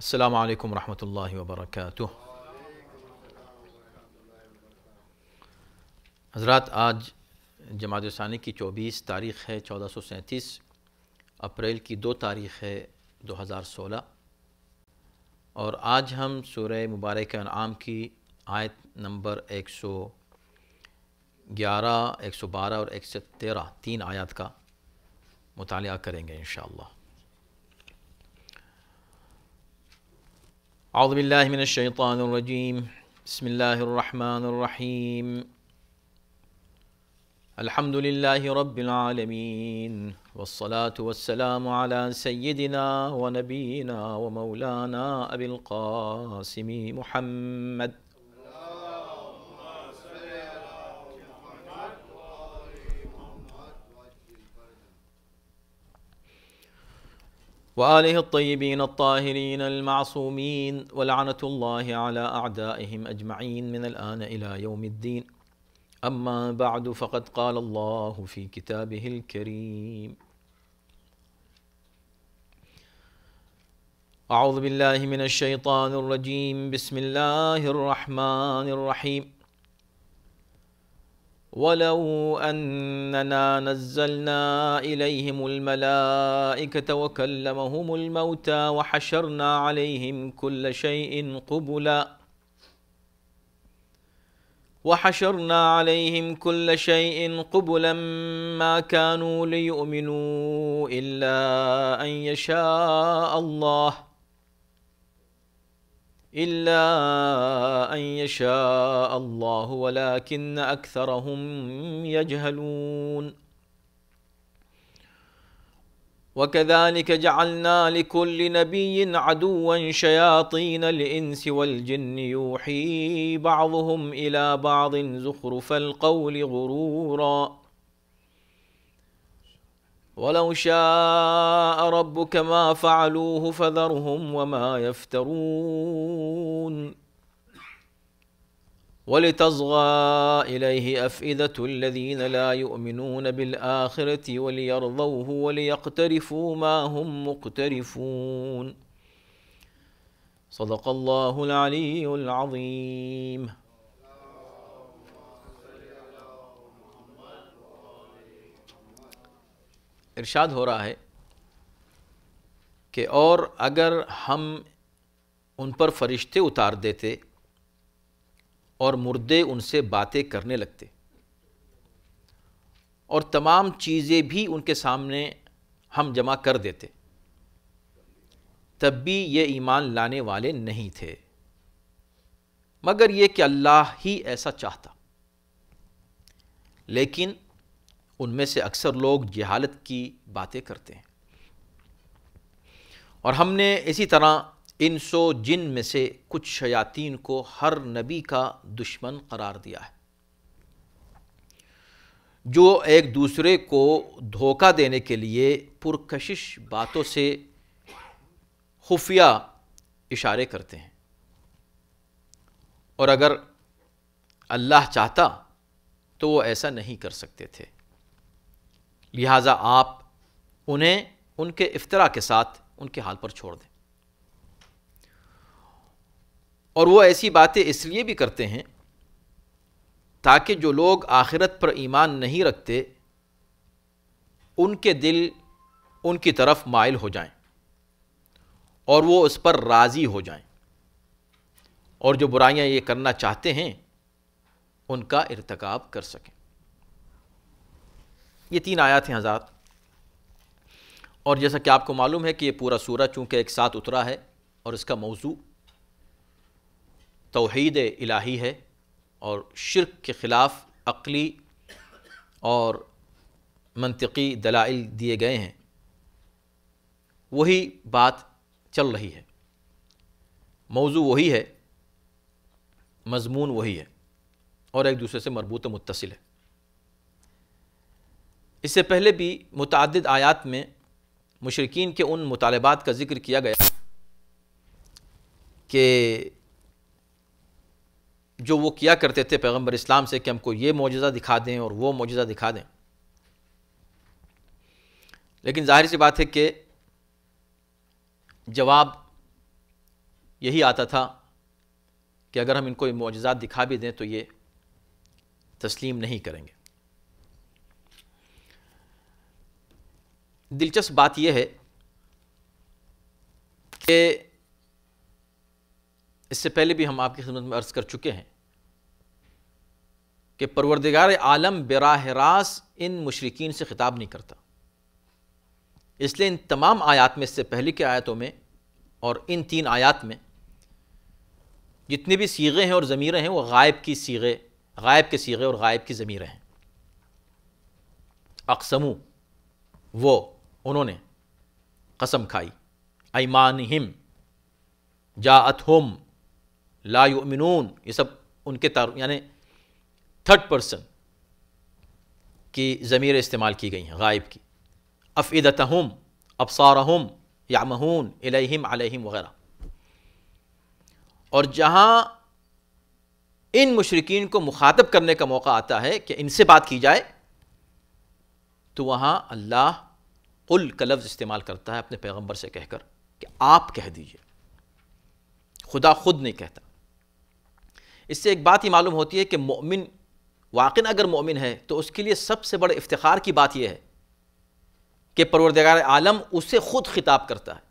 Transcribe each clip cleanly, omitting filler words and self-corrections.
السلام علیکم ورحمۃ اللہ وبرکاتہ۔ حضرات، آج جمادی الثانی کی 24 تاریخ ہے 1437، اپریل کی 2 تاریخ ہے 2016، اور آج ہم سورہ مبارکہ انعام کی آیت نمبر 111، 112 اور 113 تین آیات کا مطالعہ کریں گے انشاءاللہ۔ اعوذ باللہ من الشیطان الرجیم، بسم اللہ الرحمن الرحیم، الحمد للہ رب العالمین، والصلاة والسلام علی سیدنا ونبینا ومولانا ابی القاسم محمد وآلہ الطیبین الطاہرین المعصومین ولعنۃ اللہ علی اعدائہم اجمعین من الآن الى یوم الدین، اما بعد فقد قال اللہ فی کتابہ الکریم۔ اعوذ باللہ من الشیطان الرجیم، بسم اللہ الرحمن الرحیم، وَلَوْ أَنَّنَا نَزَّلْنَا إِلَيْهِمُ الْمَلَائِكَةَ وَكَلَّمَهُمُ الْمَوْتَى وَحَشَرْنَا عَلَيْهِمْ كُلَّ شَيْءٍ قُبُلًا مَا كَانُوا لِيُؤْمِنُوا إِلَّا أَن يشاء اللہ ولكن اکثرهم یجہلون۔ وَكَذَلِكَ جَعَلْنَا لِكُلِّ نَبِيٍّ عَدُوًّا شَيَاطِينَ الْإِنسِ وَالْجِنِّ يُوحِي بَعْضُهُمْ إِلَى بَعْضٍ زُخْرُفَ الْقَوْلِ غُرُورًا وَلَوْ شَاءَ رَبُّكَ مَا فَعَلُوهُ فَذَرْهُمْ وَمَا يَفْتَرُونَ وَلِتَصْغَىٰ إِلَيْهِ أَفْئِدَةُ الَّذِينَ لَا يُؤْمِنُونَ بِالْآخِرَةِ وَلِيَرْضَوْهُ وَلِيَقْتَرِفُوا مَا هُمْ مُقْتَرِفُونَ۔ صدق اللہ العلی العظیم۔ ارشاد ہو رہا ہے کہ اور اگر ہم ان پر فرشتے اتار دیتے اور مردے ان سے باتیں کرنے لگتے اور تمام چیزیں بھی ان کے سامنے ہم جمع کر دیتے، تب بھی یہ ایمان لانے والے نہیں تھے، مگر یہ کہ اللہ ہی ایسا چاہتا۔ لیکن ان میں سے اکثر لوگ جہالت کی باتیں کرتے ہیں، اور ہم نے اسی طرح انس و جن میں سے کچھ شیاطین کو ہر نبی کا دشمن قرار دیا ہے، جو ایک دوسرے کو دھوکہ دینے کے لیے پرکشش باتوں سے خفیہ اشارے کرتے ہیں، اور اگر اللہ چاہتا تو وہ ایسا نہیں کر سکتے تھے، لہٰذا آپ انہیں ان کے افتراء کے ساتھ ان کے حال پر چھوڑ دیں۔ اور وہ ایسی باتیں اس لیے بھی کرتے ہیں تاکہ جو لوگ آخرت پر ایمان نہیں رکھتے ان کے دل ان کی طرف مائل ہو جائیں اور وہ اس پر راضی ہو جائیں، اور جو برائیاں یہ کرنا چاہتے ہیں ان کا ارتکاب کر سکیں۔ یہ 3 آیات ہیں حضرات، اور جیسا کہ آپ کو معلوم ہے کہ یہ پورا سورہ چونکہ ایک ساتھ اترا ہے اور اس کا موضوع توحید الہی ہے اور شرک کے خلاف عقلی اور منطقی دلائل دیے گئے ہیں، وہی بات چل رہی ہے، موضوع وہی ہے، مضمون وہی ہے، اور ایک دوسرے سے مربوط و متصل ہے۔ اس سے پہلے بھی متعدد آیات میں مشرکین کے ان مطالبات کا ذکر کیا گیا کہ جو وہ کیا کرتے تھے پیغمبر اسلام سے کہ ہم کو یہ معجزہ دکھا دیں اور وہ معجزہ دکھا دیں، لیکن ظاہر سی بات ہے کہ جواب یہی آتا تھا کہ اگر ہم ان کو معجزات دکھا بھی دیں تو یہ تسلیم نہیں کریں گے۔ دلچسپ بات یہ ہے کہ اس سے پہلے بھی ہم آپ کی خدمت میں عرض کر چکے ہیں کہ پروردگار عالم براہ راست ان مشرکین سے خطاب نہیں کرتا، اس لیے ان تمام آیات میں، اس سے پہلے کی آیاتوں میں اور ان 3 آیات میں جتنے بھی صیغے ہیں اور ضمیریں ہیں وہ غائب کے صیغے اور غائب کی ضمیریں ہیں۔ اقسموا، وہ انہوں نے قسم کھائی، ایمانہم، جاءتہم، لا یؤمنون، یہ سب ان کے یعنی تھرڈ پرسن کی ضمیر استعمال کی گئی ہیں غائب کی۔ افئدتہم، ابصارہم، یعمہون، الیہم، علیہم وغیرہ۔ اور جہاں ان مشرکین کو مخاطب کرنے کا موقع آتا ہے کہ ان سے بات کی جائے تو وہاں اللہ قل کا لفظ استعمال کرتا ہے اپنے پیغمبر سے کہہ کر کہ آپ کہہ دیجئے، خدا خود نہیں کہتا۔ اس سے ایک بات ہی معلوم ہوتی ہے کہ مومن واقعاً اگر مومن ہے تو اس کے لیے سب سے بڑے افتخار کی بات یہ ہے کہ پروردگار عالم اسے خود خطاب کرتا ہے،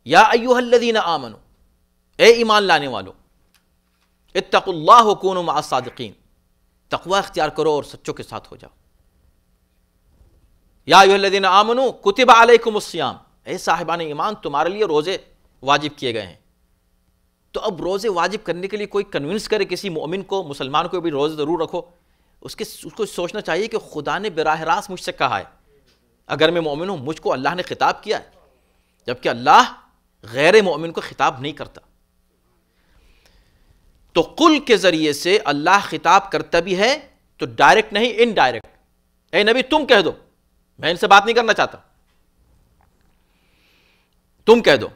یا ایھا الذین آمنوا، اے ایمان لانے والو، اتقوا اللہ وکونوا مع الصادقین، تقوی اختیار کرو اور سچوں کے ساتھ ہو جاؤ۔ یا ایھا الذین آمنوا کتب علیکم الصیام، اے صاحبان ایمان تمہارے لیے روزے واجب کیے گئے ہیں۔ تو اب روزے واجب کرنے کے لیے کوئی کنونس کرے کسی مومن کو، مسلمان کو بھی روزے ضرور رکھو، اس کو سوچنا چاہیے کہ خدا نے براہ راست مجھ سے کہا ہے، اگر میں مومن ہوں مجھ کو اللہ نے خطاب کیا ہے، جبکہ اللہ غیر مومن کو خطاب نہیں کرتا۔ تو قل کے ذریعے سے اللہ خطاب کرتا بھی ہے تو ڈائریکٹ نہیں، انڈائریکٹ، اے نبی تم کہہ دو، میں ان سے بات نہیں کرنا چاہتا، تم کہہ دو۔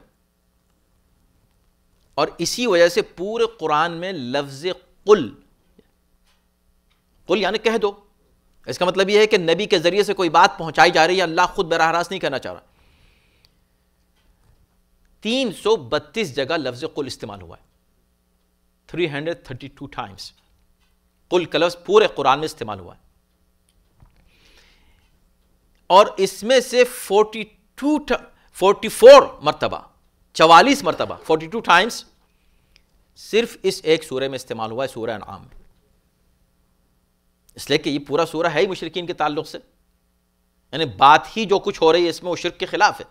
اور اسی وجہ سے پورے قرآن میں لفظ قل یعنی کہہ دو، اس کا مطلب یہ ہے کہ نبی کے ذریعے سے کوئی بات پہنچائی جا رہی ہے، اللہ خود براہ راست نہیں کہنا چاہ رہا۔ 332 جگہ لفظ قل استعمال ہوا ہے، 332 ٹائمز قل کا لفظ پورے قرآن میں استعمال ہوا ہے، اور اس میں سے 44 مرتبہ 44 مرتبہ 42 ٹائمز صرف اس ایک سورہ میں استعمال ہوا ہے، سورہ انعام میں، اس لیے کہ یہ پورا سورہ ہے ہی مشرکین کے تعلق سے، یعنی بات ہی جو کچھ ہو رہی ہے اس میں وہ شرک کے خلاف ہے۔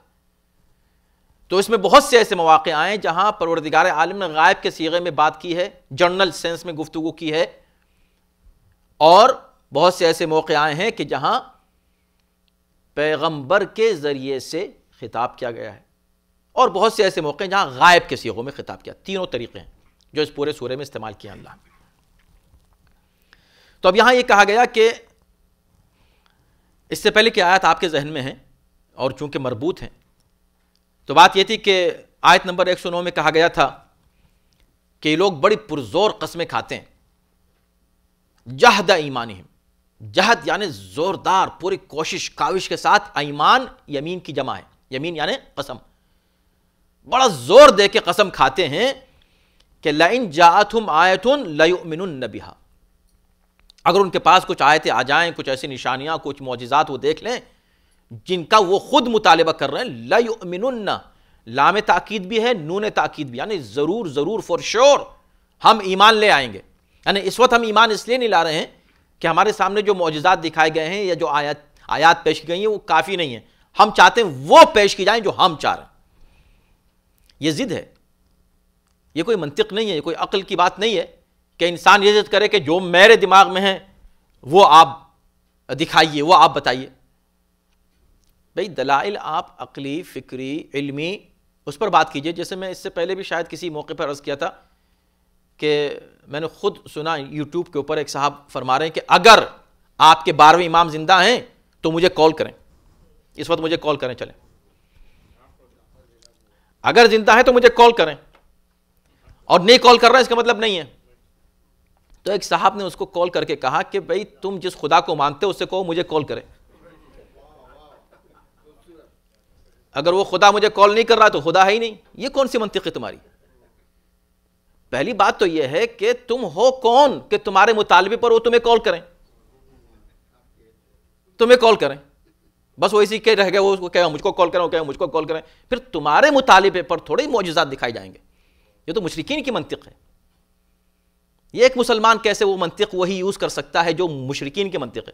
تو اس میں بہت سے ایسے مواقع آئے ہیں جہاں پروردگار عالم نے غائب کے صیغے میں بات کی ہے، جنرل سینس میں گفتگو کی ہے، اور بہت سے ایسے موقع آئے ہیں کہ جہاں پیغمبر کے ذریعے سے خطاب کیا گیا ہے، اور بہت سے ایسے موقع ہیں جہاں غائب کے صیغوں میں خطاب کیا۔ تینوں طریقے ہیں جو اس پورے سورے میں استعمال کیا اللہ نے۔ تو اب یہاں یہ کہا گیا کہ اس سے پہلے کی آیات آپ کے ذہن میں ہیں اور چونکہ مربوط ہیں، تو بات یہ تھی کہ آیت نمبر 109 میں کہا گیا تھا کہ یہ لوگ بڑی پرزور قسمیں کھاتے ہیں، جہد ایمانہم، جہد یعنی زوردار، پوری کوشش کاوش کے ساتھ، ایمان یمین کی جمع ہے، یمین یعنی قسم، بڑا زور دے کے قسم کھاتے ہیں کہ لئن جاءتہم آیۃ لیؤمنن بہا، اگر ان کے پاس کچھ آیتیں آ جائیں، کچھ ایسی نشانیاں، کچھ معجزات وہ دیکھ لیں جن کا وہ خود مطالبہ کر رہے ہیں، لیؤمنن، لام تاکید بھی ہے، نون تاکید بھی، یعنی ضرور ضرور فور شور ہم ایمان لے آئیں گے۔ یعنی اس وقت ہم ایمان اس لیے نہیں لا رہے ہیں کہ ہمارے سامنے جو معجزات دکھائے گئے ہیں یا جو آیات پیش کی گئی ہیں وہ کافی نہیں ہیں، ہم چاہتے ہیں وہ پیش کی جائیں جو ہم چاہ رہے ہیں۔ یہ ضد ہے، یہ کوئی منطق نہیں ہے، یہ کوئی عقل کی بات نہیں ہے کہ انسان یہ ضد کرے کہ جو میرے دماغ میں ہے وہ آپ دکھائیے، وہ آپ بتائیے۔ بھئی دلائل آپ عقلی، فکری، علمی اس پر بات کیجئے، جیسے میں اس سے پہلے بھی شاید کسی موقع پر عرض کیا تھا کہ میں نے خود سنا یوٹیوب کے اوپر ایک صاحب فرما رہے ہیں کہ اگر آپ کے 12ویں امام زندہ ہیں تو مجھے کال کریں، اس وقت مجھے کال کریں، چلیں اگر زندہ ہے تو مجھے کال کریں، اور نہیں کال کر رہے ہیں اس کا مطلب نہیں ہے۔ تو ایک صاحب نے اس کو کال کر کے کہا کہ بھئی تم جس خدا کو مانتے ہو اس سے کہو مجھے کال کرے، اگر وہ خدا مجھے کال نہیں کر رہا تو خدا ہے ہی نہیں، یہ کون سی منطق ہے تمہاری؟ پہلی بات تو یہ ہے کہ تم ہو کون کہ تمہارے مطالبے پر وہ تمہیں کال کریں، تمہیں کال کریں، بس وہ اسی کے رہ گئے، وہ کہے مجھ کو کال کریں، وہ کہے مجھ کو کال کریں، پھر تمہارے مطالبے پر تھوڑے معجزات دکھائے جائیں گے. یہ تو مشرکین کی منطق ہے. یہ ایک مسلمان کیسے وہ منطق وہی یوز کر سکتا ہے جو مشرکین کی منطق ہے؟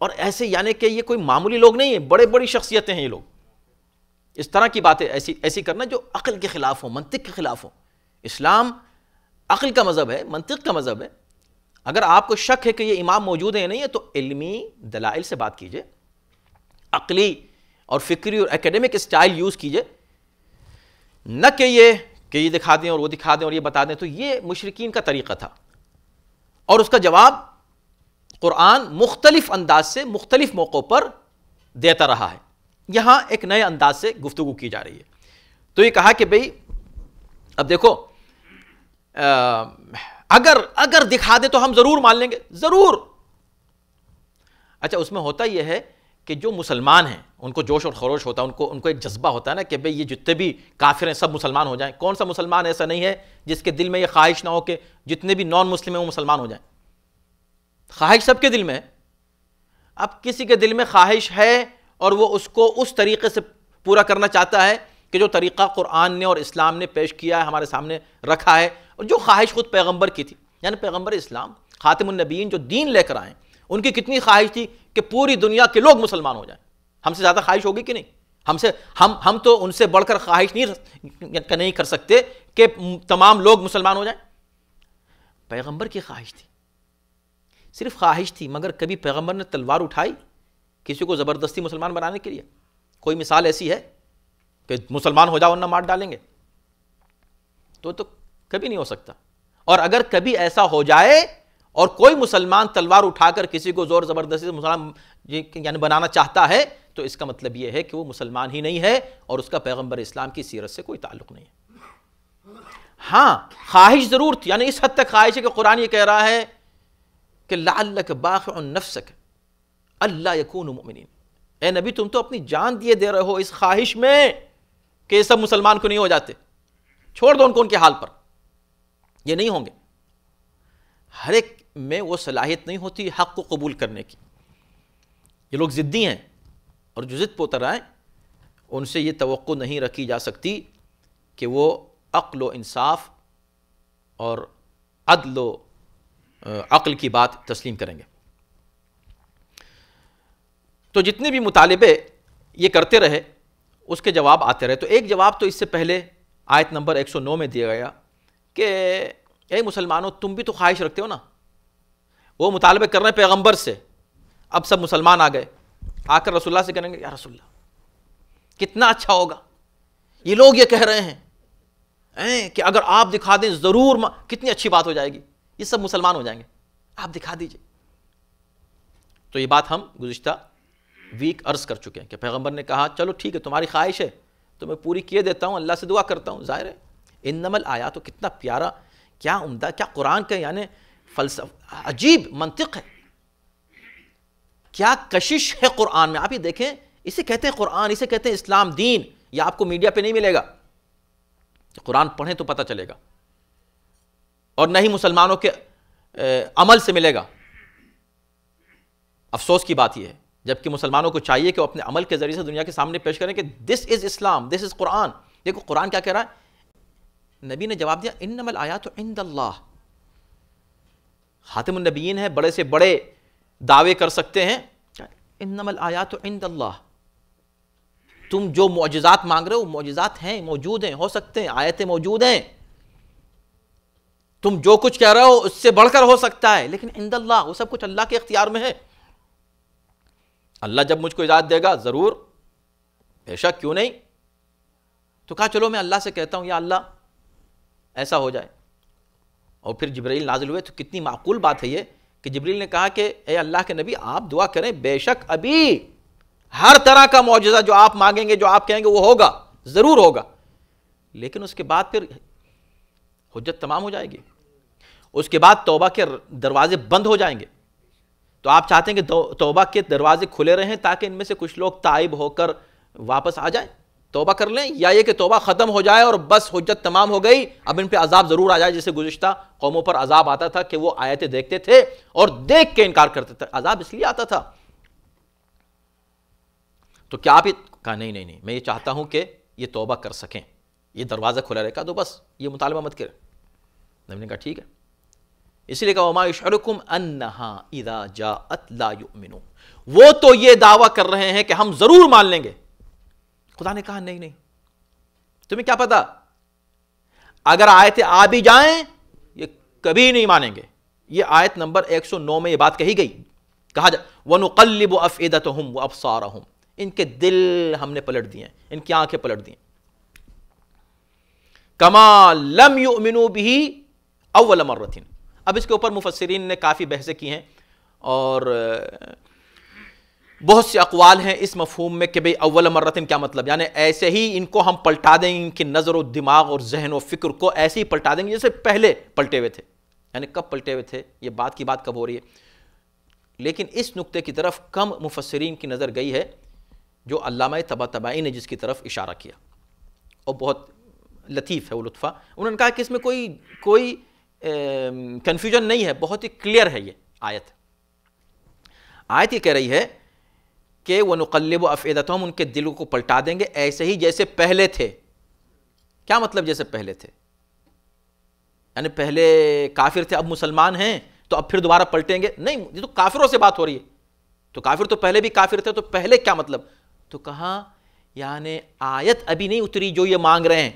اور ایسے یعنی کہ یہ کوئی معمولی لوگ نہیں ہیں، بڑے بڑی شخصیتیں ہیں یہ لوگ. اس طرح کی باتیں ایسی کرنا جو عقل کے خلاف ہو، منطق کے خلاف ہو. اسلام عقل کا مذہب ہے، منطق کا مذہب ہے. اگر آپ کو شک ہے کہ یہ امام موجود ہیں یا نہیں ہے تو علمی دلائل سے بات کیجئے، عقلی اور فکری اور ایکیڈمک اسٹائل یوز کیجئے، نہ کہ یہ دکھا دیں اور وہ دکھا دیں اور یہ بتا دیں. تو یہ مشرکین کا طریقہ تھا، اور اس کا جواب قرآن مختلف انداز سے مختلف موقعوں پر دیتا رہا ہے. یہاں ایک نئے انداز سے گفتگو کی جا رہی ہے. تو یہ کہا کہ بھئی اب دیکھو اگر دکھا دے تو ہم ضرور مان لیں گے، ضرور. اچھا، اس میں ہوتا یہ ہے کہ جو مسلمان ہیں ان کو جوش اور خروش ہوتا ہے، ان کو ایک جذبہ ہوتا ہے نا کہ بھئی یہ جتنے بھی کافر ہیں سب مسلمان ہو جائیں. کون سا مسلمان ایسا نہیں ہے جس کے دل میں یہ خواہش نہ ہو کہ جتنے بھی نان مسلم ہیں وہ مسلمان ہو جائیں؟ خواہش سب کے دل میں ہے. اب کسی کے دل میں خواہش ہے اور وہ اس کو اس طریقے سے پورا کرنا چاہتا ہے کہ جو طریقہ قرآن نے اور اسلام نے پیش کیا ہے، ہمارے سامنے رکھا ہے، اور جو خواہش خود پیغمبر کی تھی. یعنی پیغمبر اسلام خاتم النبیین جو دین لے کر آئے، ان کی کتنی خواہش تھی کہ پوری دنیا کے لوگ مسلمان ہو جائیں. ہم سے زیادہ خواہش ہوگی کہ نہیں؟ ہم تو ان سے بڑھ کر خواہش نہیں کر سکتے کہ تمام لوگ مسلمان ہو جائیں. پیغمبر کی خواہش تھی، صرف خواہش تھی، مگر کبھی پیغمبر نے تلوار اٹھائی کسی کو زبردستی مسلمان بنانے کے لیے؟ کوئی مثال ایسی ہے کہ مسلمان ہو جاؤ ورنہ مار ڈالیں گے؟ تو کبھی نہیں ہو سکتا. اور اگر کبھی ایسا ہو جائے اور کوئی مسلمان تلوار اٹھا کر کسی کو زور زبردستی سے مسلمان یعنی بنانا چاہتا ہے تو اس کا مطلب یہ ہے کہ وہ مسلمان ہی نہیں ہے اور اس کا پیغمبر اسلام کی سیرت سے کوئی تعلق نہیں ہے. ہاں، خواہش ضرور تھی، یعنی اس حد تک خواہش ہے کہ قرآن یہ کہہ رہا ہے کہ لعلک باخع نفسک الا یکونوا مؤمنین. اے نبی، تم تو اپنی جان دیے دے رہے ہو اس خواہش میں کہ یہ سب مسلمان کو نہیں ہو جاتے. چھوڑ دو ان کے حال پر، یہ نہیں ہوں گے. ہر ایک میں وہ صلاحیت نہیں ہوتی حق کو قبول کرنے کی. یہ لوگ ضدی ہیں، اور جو ضد پہ اتر آئیں ان سے یہ توقع نہیں رکھی جا سکتی کہ وہ عقل و انصاف اور عدل و عقل کی بات تسلیم کریں گے. تو جتنے بھی مطالبے یہ کرتے رہے اس کے جواب آتے رہے. تو ایک جواب تو اس سے پہلے آیت نمبر 109 میں دیا گیا کہ اے مسلمانوں، تم بھی تو خواہش رکھتے ہو نا. وہ مطالبے کر رہے ہیں پیغمبر سے. اب سب مسلمان آ گئے، آ کر رسول اللہ سے کہیں گے یا رسول اللہ کتنا اچھا ہوگا، یہ لوگ یہ کہہ رہے ہیں کہ اگر آپ دکھا دیں ضرور کتنی اچھی بات ہو جائے گی، یہ سب مسلمان ہو جائیں گے، آپ دکھا دیجئے. تو یہ بات ہم گزشتہ ویک عرض کر چکے ہیں کہ پیغمبر نے کہا چلو ٹھیک ہے، تمہاری خواہش ہے تو میں پوری کیے دیتا ہوں، اللہ سے دعا کرتا ہوں. ظاہر ہے انما الآیات، تو کتنا پیارا، کیا عمدہ، کیا قرآن کا یعنی فلسفہ، عجیب منطق ہے، کیا کشش ہے قرآن میں. آپ یہ دیکھیں، اسے کہتے ہیں قرآن، اسے کہتے ہیں اسلام دین. یہ آپ کو میڈیا پہ نہیں ملے گا، قرآن پڑھیں تو پتہ چلے گا، اور نہ ہی مسلمانوں کے عمل سے ملے گا. افسوس کی بات یہ ہے، جبکہ مسلمانوں کو چاہیے کہ وہ اپنے عمل کے ذریعے سے دنیا کے سامنے پیش کریں کہ دس از اسلام، دس از قرآن. دیکھو قرآن کیا کہہ رہا ہے. نبی نے جواب دیا انما الآیات عند اللہ. خاتم النبیین ہے، بڑے سے بڑے دعوے کر سکتے ہیں. انما الآیات عند اللہ. تم جو معجزات مانگ رہے ہو وہ معجزات ہیں، موجود ہیں، ہو سکتے ہیں، آیتیں موجود ہیں. تم جو کچھ کہہ رہے ہو اس سے بڑھ کر ہو سکتا ہے، لیکن عند اللہ، وہ سب کچھ اللہ کے اختیار میں ہے. اللہ جب مجھ کو اجازت دے گا ضرور، بے شک، کیوں نہیں. تو کہا چلو میں اللہ سے کہتا ہوں یا اللہ ایسا ہو جائے. اور پھر جبرائیل نازل ہوئے. تو کتنی معقول بات ہے یہ کہ جبرائیل نے کہا کہ اے اللہ کے نبی آپ دعا کریں، بے شک ابھی ہر طرح کا معجزہ جو آپ مانگیں گے، جو آپ کہیں گے وہ ہوگا، ضرور ہوگا. لیکن اس کے بعد پھر حجت تمام ہو جائے گی، اس کے بعد توبہ کے دروازے بند ہو جائیں گے. تو آپ چاہتے ہیں کہ توبہ کے دروازے کھلے رہیں تاکہ ان میں سے کچھ لوگ تائب ہو کر واپس آ جائیں. توبہ کر لیں، یا یہ کہ توبہ ختم ہو جائے اور بس حجت تمام ہو گئی، اب ان پہ عذاب ضرور آ جائے، جیسے گزشتہ قوموں پر عذاب آتا تھا کہ وہ آیتیں دیکھتے تھے اور دیکھ کے انکار کرتے تھے، عذاب اس لیے آتا تھا۔ تو کیا آپ کہا نہیں، میں یہ چاہتا ہوں کہ یہ توبہ کر سکیں، یہ دروازہ کھلا رہے گا، تو بس یہ مطالبہ مت کریں۔ نبی نے کہا ٹھیک ہے، اسی لیے کہا وما یشعرکم انہا اذا جاءت لا یؤمنون، وہ تو یہ دعویٰ کر رہے ہیں کہ ہم ضرور مان لیں گے۔ خدا نے کہا نہیں، تمہیں کیا پتا، اگر آیتیں آ بھی جائیں یہ کبھی نہیں مانیں گے۔ یہ آیت نمبر 109 میں یہ بات کہی گئی، کہا جا وَنُقَلِّبُ أَفْئِدَتَهُمْ وَأَبْصَارَهُمْ، ان کے دل ہم نے پلٹ دیے ہیں، ان کی آنکھیں پلٹ دی ہیں، كَمَا لَمْ يُؤْمِنُوا بِهِ أَوَّلَ مَرَّةٍ۔ اب اس کے اوپر مفسرین نے کافی بحثیں کی ہیں اور بہت سے اقوال ہیں اس مفہوم میں کہ بھئی اول مرتن کیا مطلب، یعنی ایسے ہی ان کو ہم پلٹا دیں گے، ان کی نظر و دماغ اور ذہن و فکر کو ایسے ہی پلٹا دیں گے جیسے پہلے پلٹے ہوئے تھے۔ یعنی کب پلٹے ہوئے تھے، یہ بات کی بات کب ہو رہی ہے، لیکن اس نقطے کی طرف کم مفسرین کی نظر گئی ہے، جو علامہ طباطبائی نے جس کی طرف اشارہ کیا، اور بہت لطیف ہے وہ لطفہ۔ انہوں نے کہا کہ اس میں کوئی کنفیوژن نہیں ہے، بہت ہی کلیئر ہے یہ آیت یہ کہہ رہی ہے کہ وَنُقَلِّبُ أَفْئِدَتَهُمْ، ان کے دلوں کو پلٹا دیں گے ایسے ہی جیسے پہلے تھے۔ کیا مطلب جیسے پہلے تھے، یعنی پہلے کافر تھے اب مسلمان ہیں تو اب پھر دوبارہ پلٹیں گے؟ نہیں، یہ تو کافروں سے بات ہو رہی ہے، تو کافر تو پہلے بھی کافر تھے، تو پہلے کیا مطلب؟ تو کہا یعنی آیت ابھی نہیں اتری جو یہ مانگ رہے ہیں،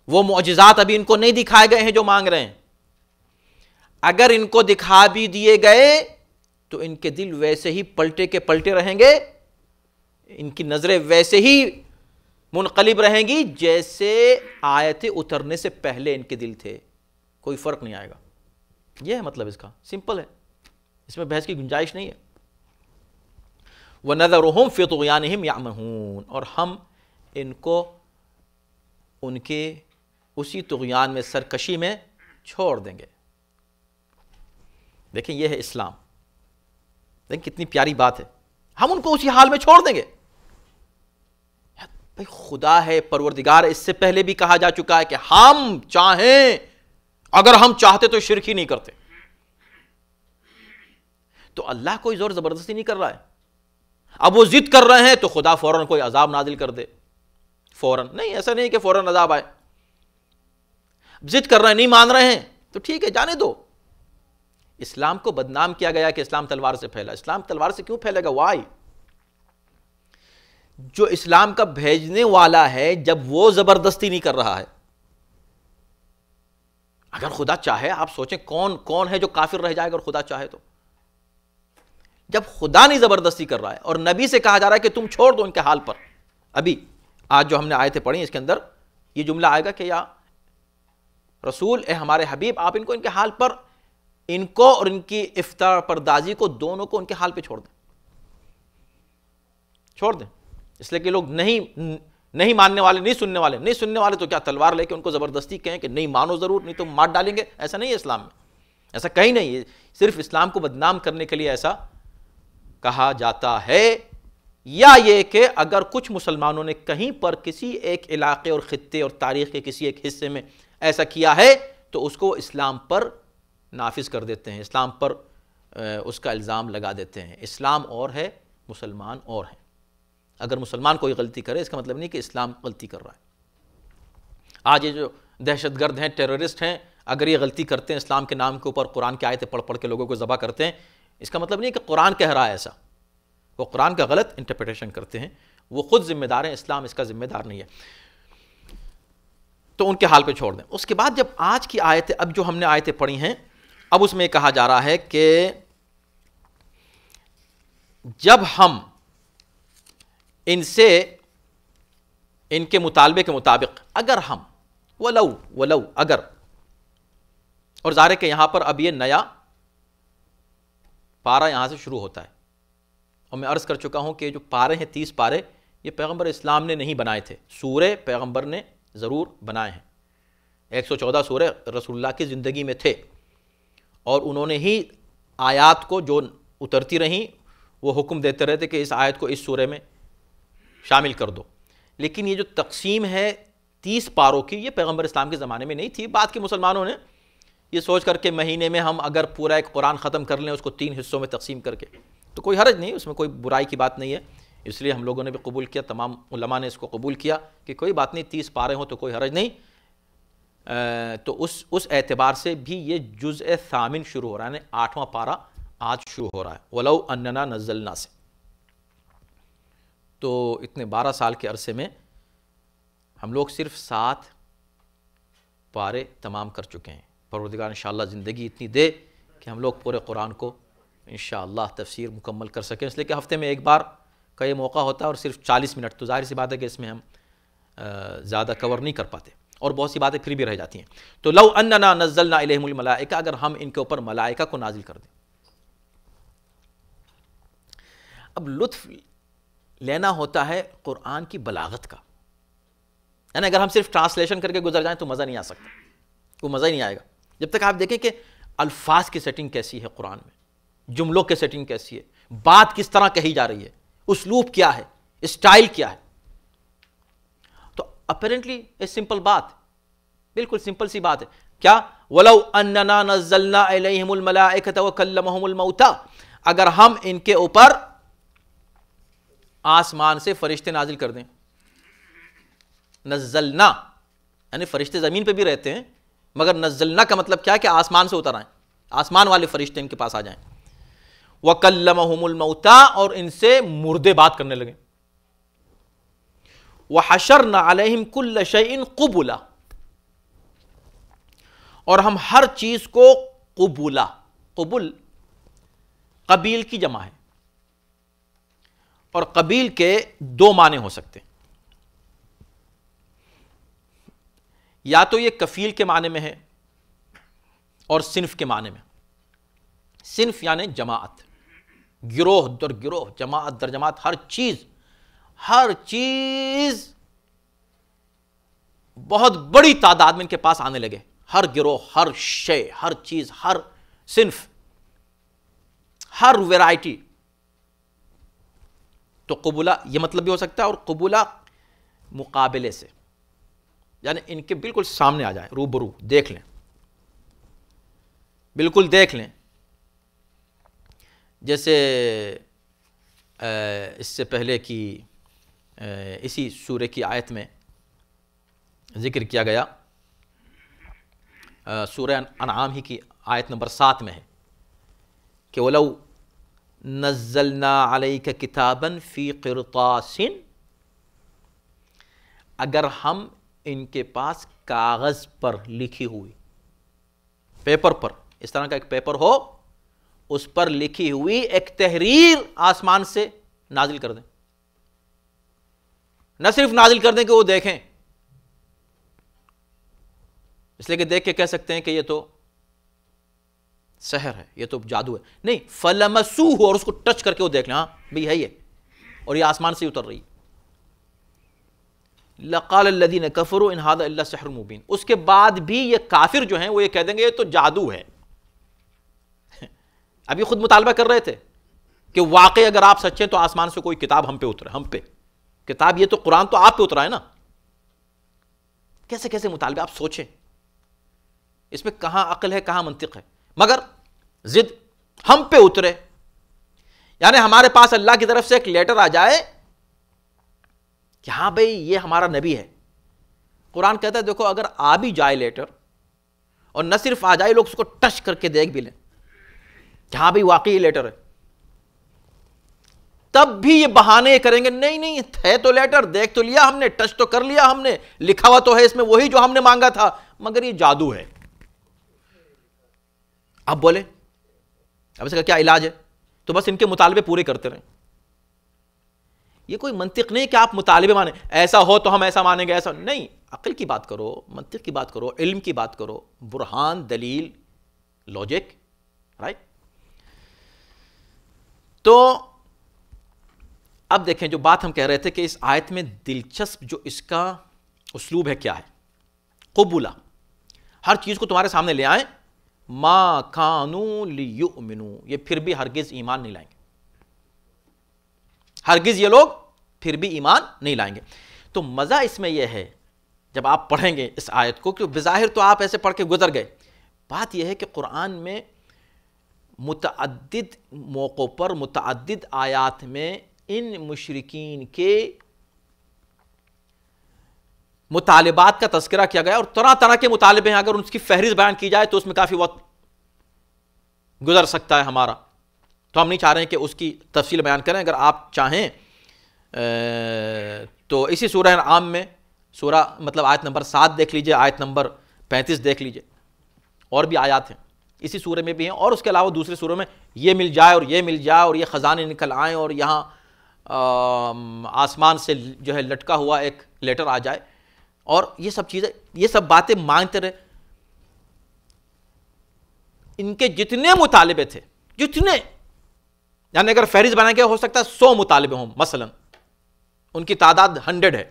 وہ معجزات ابھی ان کو نہیں دکھائے گئے ہیں جو مانگ رہے ہیں۔ اگر ان کو دکھا بھی دیے گئے تو ان کے دل ویسے ہی پلٹے کے پلٹے رہیں گے، ان کی نظریں ویسے ہی منقلب رہیں گی جیسے آیتیں اترنے سے پہلے ان کے دل تھے، کوئی فرق نہیں آئے گا۔ یہ ہے مطلب اس کا، سمپل ہے، اس میں بحث کی گنجائش نہیں ہے۔ وَنَذَرُهُمْ فِي طُغْيَانِهِمْ يَعْمَهُونَ، اور ہم ان کو ان کے اسی طغیان میں، سرکشی میں چھوڑ دیں گے۔ دیکھیں یہ ہے اسلام، دیکھیں کتنی پیاری بات ہے، ہم ان کو اسی حال میں چھوڑ دیں گے۔ بھئی خدا ہے، پروردگار، اس سے پہلے بھی کہا جا چکا ہے کہ ہم چاہیں، اگر ہم چاہتے تو شرک ہی نہیں کرتے۔ تو اللہ کوئی زور زبردستی نہیں کر رہا ہے، اب وہ ضد کر رہے ہیں تو خدا فوراً کوئی عذاب نازل کر دے، فوراً نہیں، ایسا نہیں کہ فوراً عذاب آئے۔ ضد کر رہے ہیں، نہیں مان رہے ہیں تو ٹھیک ہے، جانے دو۔ اسلام کو بدنام کیا گیا کہ اسلام تلوار سے پھیلا، اسلام تلوار سے کیوں پھیلے گا؟ وائی؟ جو اسلام کا بھیجنے والا ہے جب وہ زبردستی نہیں کر رہا ہے، اگر خدا چاہے، آپ سوچیں کون ہے جو کافر رہ جائے گا اگر خدا چاہے تو؟ جب خدا نہیں زبردستی کر رہا ہے اور نبی سے کہا جا رہا ہے کہ تم چھوڑ دو ان کے حال پر۔ ابھی آج جو ہم نے آیتیں پڑھی اس کے اندر یہ جملہ آئے گا کہ یا رسول، اے ہمارے حبیب، آپ ان کو ان کے حال پر، ان کو اور ان کی افتراء پردازی کو، دونوں کو ان کے حال پہ چھوڑ دیں، چھوڑ دیں۔ اس لیے کہ لوگ نہیں ماننے والے، نہیں سننے والے تو کیا تلوار لے کے ان کو زبردستی کہیں کہ نہیں مانو ضرور، نہیں تو مار ڈالیں گے؟ ایسا نہیں ہے اسلام میں، ایسا کہیں نہیں ہے، صرف اسلام کو بدنام کرنے کے لیے ایسا کہا جاتا ہے۔ یا یہ کہ اگر کچھ مسلمانوں نے کہیں پر کسی ایک علاقے اور خطے اور تاریخ کے کسی ایک حصے میں ایسا کیا ہے تو اس کو اسلام پر نافذ کر دیتے ہیں، اسلام پر اس کا الزام لگا دیتے ہیں۔ اسلام اور ہے، مسلمان اور ہیں۔ اگر مسلمان کوئی غلطی کرے اس کا مطلب نہیں کہ اسلام غلطی کر رہا ہے۔ آج یہ جو دہشت گرد ہیں، ٹیررسٹ ہیں، اگر یہ غلطی کرتے ہیں اسلام کے نام کے اوپر، قرآن کی آیتیں پڑھ کے لوگوں کو ذبح کرتے ہیں، اس کا مطلب نہیں کہ قرآن کہہ رہا ہے ایسا، وہ قرآن کا غلط انٹرپریٹیشن کرتے ہیں، وہ خود ذمہ دار ہیں، اسلام اس کا ذمہ دار نہیں ہے۔ تو ان کے حال پہ چھوڑ دیں۔ اس کے بعد جب آج کی آیتیں، اب جو ہم نے آیتیں پڑھی ہیں، اب اس میں کہا جا رہا ہے کہ جب ہم ان سے ان کے مطالبے کے مطابق، اگر ہم ولو اگر، اور ظاہر ہے کہ یہاں پر اب یہ نیا پارہ یہاں سے شروع ہوتا ہے، اور میں عرض کر چکا ہوں کہ جو پارے ہیں 30 پارے، یہ پیغمبر اسلام نے نہیں بنائے تھے، سورے پیغمبر نے ضرور بنائے ہیں۔ 114 سورے رسول اللہ کی زندگی میں تھے، اور انہوں نے ہی آیات کو جو اترتی رہیں وہ حکم دیتے رہتے کہ اس آیت کو اس سورے میں شامل کر دو۔ لیکن یہ جو تقسیم ہے 30 پاروں کی، یہ پیغمبر اسلام کے زمانے میں نہیں تھی. بعد کے مسلمانوں نے یہ سوچ کر کے مہینے میں ہم اگر پورا ایک قرآن ختم کر لیں اس کو 3 حصوں میں تقسیم کر کے، تو کوئی حرج نہیں، اس میں کوئی برائی کی بات نہیں ہے. اس لیے ہم لوگوں نے بھی قبول کیا، تمام علماء نے اس کو قبول کیا کہ کوئی بات نہیں، 30 پارے ہوں تو کوئی حرج نہیں. تو اس اعتبار سے بھی یہ جزء ثامن شروع ہو رہا ہے، یعنی 8واں پارہ آج شروع ہو رہا ہے. وَلَوْ أَنَّنَا نَزَّلْنَا سے. تو اتنے 12 سال کے عرصے میں ہم لوگ صرف 7 پارے تمام کر چکے ہیں. پروردگار انشاءاللہ زندگی اتنی دے کہ ہم لوگ پورے قرآن کو انشاءاللہ تفسیر مکمل کر سکیں، اس لیے کہ ہفتے میں ایک بار کا یہ موقع ہوتا ہے اور صرف 40 منٹ، تو ظاہر سی بات ہے کہ اس میں ہم زیادہ کور نہیں کر پاتے اور بہت سی باتیں پھر بھی رہ جاتی ہیں. تو لو اننا نزلنا الیہم الملائکہ، اگر ہم ان کے اوپر ملائکہ کو نازل کر دیں. اب لطف لینا ہوتا ہے قرآن کی بلاغت کا، یعنی اگر ہم صرف ٹرانسلیشن کر کے گزر جائیں تو مزہ نہیں آ سکتا، کوئی مزہ ہی نہیں آئے گا. جب تک آپ دیکھیں کہ الفاظ کی سیٹنگ کیسی ہے قرآن میں، جملوں کی سیٹنگ کیسی ہے، بات کس طرح کہی جا رہی ہے، اسلوب کیا ہے، اسٹائل کیا ہے. تو اپیرنٹلی ایک سمپل بات، بالکل سمپل سی بات ہے. کیا؟ وَلَوْ أَنَّنَا نَزَّلْنَا إِلَيْهِمُ الْمَلَائِكَةَ وَكَلَّمَهُمُ الْمَوْتَى، اگر ہم ان کے اوپر آسمان سے فرشتے نازل کر دیں. نزلنا یعنی فرشتے زمین پہ بھی رہتے ہیں، مگر نزلنا کا مطلب کیا ہے کہ آسمان سے اتر آئیں، آسمان والے فرشتے ان کے پاس آ جائیں. وَكَلَّمَهُمُ الْمَوْتَى، اور ان سے مردے بات کرنے لگیں. وَحَشَرْنَا عَلَيْهِمْ كُلَّ شَيْءٍ قُبُلًا، اور ہم ہر چیز کو قبولا، قبول قبیل کی جمع ہے، اور قبیل کے 2 معنی ہو سکتے ہیں. یا تو یہ کفیل کے معنی میں ہے اور صنف کے معنی میں. صنف یعنی جماعت، گروہ در گروہ، جماعت در جماعت، ہر چیز بہت بڑی تعداد میں ان کے پاس آنے لگے. ہر گروہ، ہر شے، ہر چیز، ہر صنف، ہر ویرائٹی. تو قبولہ یہ مطلب بھی ہو سکتا ہے، اور قبولہ مقابلے سے، یعنی ان کے بالکل سامنے آ جائیں، روبرو دیکھ لیں، بالکل دیکھ لیں. جیسے اس سے پہلے کی اسی سورہ کی آیت میں ذکر کیا گیا، سورہ انعام ہی کی آیت نمبر 7 میں ہے کہ وَلَوْ نَزَّلْنَا عَلَيْكَ كِتَابًا فِي قِرْطَاسٍ، اگر ہم ان کے پاس کاغذ پر لکھی ہوئی، پیپر پر، اس طرح کا ایک پیپر ہو، اس پر لکھی ہوئی ایک تحریر آسمان سے نازل کر دیں. نہ صرف نازل کر دیں کہ وہ دیکھیں، اس لیے کہ دیکھ کے کہہ سکتے ہیں کہ یہ تو سحر ہے، یہ تو جادو ہے، نہیں، فَلَمَسُوهُ، اور اس کو ٹچ کر کے وہ دیکھ لیں، ہاں بھئی ہے یہ، اور یہ آسمان سے اتر رہی. لَقَالَ الَّذِينَ كَفَرُوا إِنْ هَذَا إِلَّا سِحْرٌ مُبِينٌ، اس کے بعد بھی یہ کافر جو ہیں وہ یہ کہہ دیں گے یہ تو جادو ہے. ابھی خود مطالبہ کر رہے تھے کہ واقعی اگر آپ سچے تو آسمان سے کوئی کتاب ہم پہ اترے، ہم پہ کتاب، یہ تو قرآن تو آپ پہ اترا ہے نا. کیسے کیسے مطالبے، آپ سوچیں، اس میں کہاں عقل ہے، کہاں منطق ہے. مگر ضد ہم پہ اترے، یعنی ہمارے پاس اللہ کی طرف سے ایک لیٹر آ جائے کہ ہاں بھئی یہ ہمارا نبی ہے. قرآن کہتا ہے دیکھو اگر آ بھی جائے لیٹر، اور نہ صرف آ جائے، لوگ اس کو ٹچ کر کے دیکھ بھی لیں کہ ہاں بھئی واقعی یہ لیٹر ہے، تب بھی یہ بہانے کریں گے، نہیں نہیں ہے تو لیٹر، دیکھ تو لیا ہم نے، ٹچ تو کر لیا ہم نے، لکھا ہوا تو ہے اس میں وہی جو ہم نے مانگا تھا، مگر یہ جادو ہے. اب بولے اب اس کا کیا علاج ہے؟ تو بس ان کے مطالبے پورے کرتے رہیں. یہ کوئی منطق نہیں کہ آپ مطالبے مانیں، ایسا ہو تو ہم ایسا مانیں گے، ایسا نہیں. عقل کی بات کرو، منطق کی بات کرو، علم کی بات کرو، برہان، دلیل، لاجک، رائٹ. تو اب دیکھیں جو بات ہم کہہ رہے تھے کہ اس آیت میں دلچسپ جو اس کا اسلوب ہے کیا ہے؟ قبولہ، ہر چیز کو تمہارے سامنے لے آئیں. ما کانوا لیؤمنوا، یہ پھر بھی ہرگز ایمان نہیں لائیں گے، ہرگز یہ لوگ پھر بھی ایمان نہیں لائیں گے. تو مزہ اس میں یہ ہے جب آپ پڑھیں گے اس آیت کو کہ بظاہر تو آپ ایسے پڑھ کے گزر گئے، بات یہ ہے کہ قرآن میں متعدد موقعوں پر متعدد آیات میں ان مشرکین کے مطالبات کا تذکرہ کیا گیا، اور طرح طرح کے مطالبے ہیں. اگر ان کی فہرست بیان کی جائے تو اس میں کافی وقت گزر سکتا ہے ہمارا، تو ہم نہیں چاہ رہے ہیں کہ اس کی تفصیل بیان کریں. اگر آپ چاہیں تو اسی سورہ انعام میں سورہ مطلب آیت نمبر 7 دیکھ لیجئے، آیت نمبر 35 دیکھ لیجئے، اور بھی آیات ہیں اسی سورہ میں بھی ہیں، اور اس کے علاوہ دوسرے سوروں میں یہ مل جائے اور یہ مل جائے اور یہ خزانے نکل آئیں اور یہاں آسمان سے جو ہے لٹکا ہوا ایک لیٹر آ جائے، اور یہ سب چیزیں، یہ سب باتیں مانگتے رہے. ان کے جتنے مطالبے تھے، جتنے، یعنی اگر فہرست بنا کے ہو سکتا ہے 100 مطالبے ہوں مثلا، ان کی تعداد 100 ہے.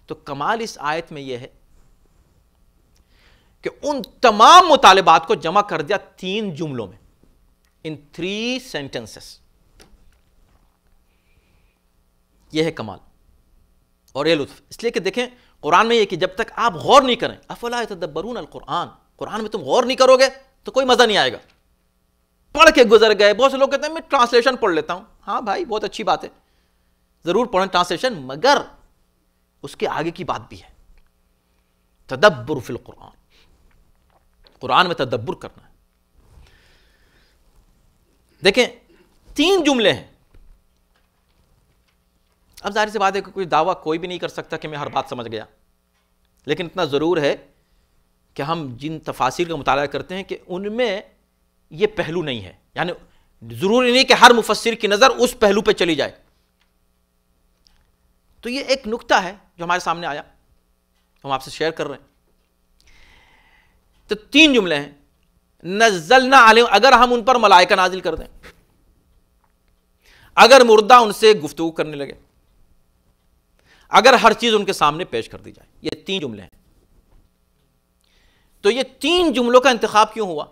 تو کمال اس آیت میں یہ ہے کہ ان تمام مطالبات کو جمع کر دیا 3 جملوں میں، ان 3 sentences. یہ ہے کمال اور یہ لطف. اس لیے کہ دیکھیں قرآن میں یہ کہ جب تک آپ غور نہیں کریں، افلا یتدبرون القرآن، قرآن میں تم غور نہیں کرو گے تو کوئی مزہ نہیں آئے گا. پڑھ کے گزر گئے. بہت سے لوگ کہتے ہیں میں ٹرانسلیشن پڑھ لیتا ہوں. ہاں بھائی بہت اچھی بات ہے، ضرور پڑھیں ٹرانسلیشن، مگر اس کے آگے کی بات بھی ہے. تدبر فی القرآن، قرآن میں تدبر کرنا ہے. دیکھیں 3 جملے ہیں. اب ظاہر سی بات ہے کہ کوئی دعویٰ کوئی بھی نہیں کر سکتا کہ میں ہر بات سمجھ گیا، لیکن اتنا ضرور ہے کہ ہم جن تفاسیر کا مطالعہ کرتے ہیں کہ ان میں یہ پہلو نہیں ہے. یعنی ضروری نہیں کہ ہر مفسر کی نظر اس پہلو پہ چلی جائے. تو یہ ایک نکتہ ہے جو ہمارے سامنے آیا، ہم آپ سے شیئر کر رہے ہیں. تو 3 جملے ہیں. نزلنا علیہم، اگر ہم ان پر ملائکہ نازل کر دیں، اگر مردہ ان سے گفتگو کرنے لگے، اگر ہر چیز ان کے سامنے پیش کر دی جائے. یہ 3 جملے ہیں. تو یہ 3 جملوں کا انتخاب کیوں ہوا؟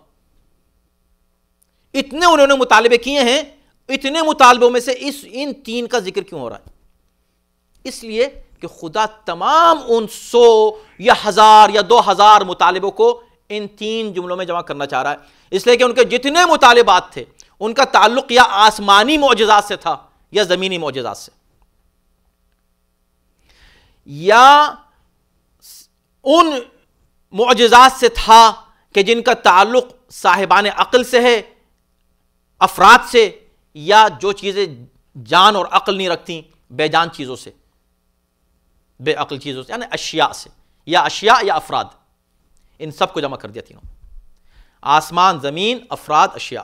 اتنے انہوں نے مطالبے کیے ہیں، اتنے مطالبوں میں سے ان 3 کا ذکر کیوں ہو رہا ہے؟ اس لیے کہ خدا تمام ان 100 یا 1000 یا 2000 مطالبوں کو ان 3 جملوں میں جمع کرنا چاہ رہا ہے. اس لیے کہ ان کے جتنے مطالبات تھے ان کا تعلق یا آسمانی معجزات سے تھا یا زمینی معجزات سے، یا ان معجزات سے تھا کہ جن کا تعلق صاحبان عقل سے ہے، افراد سے، یا جو چیزیں جان اور عقل نہیں رکھتی بے جان چیزوں سے، بے عقل چیزوں سے، یعنی اشیاء سے، یا اشیاء یا افراد. ان سب کو جمع کر دیا تینوں، آسمان، زمین، افراد، اشیاء.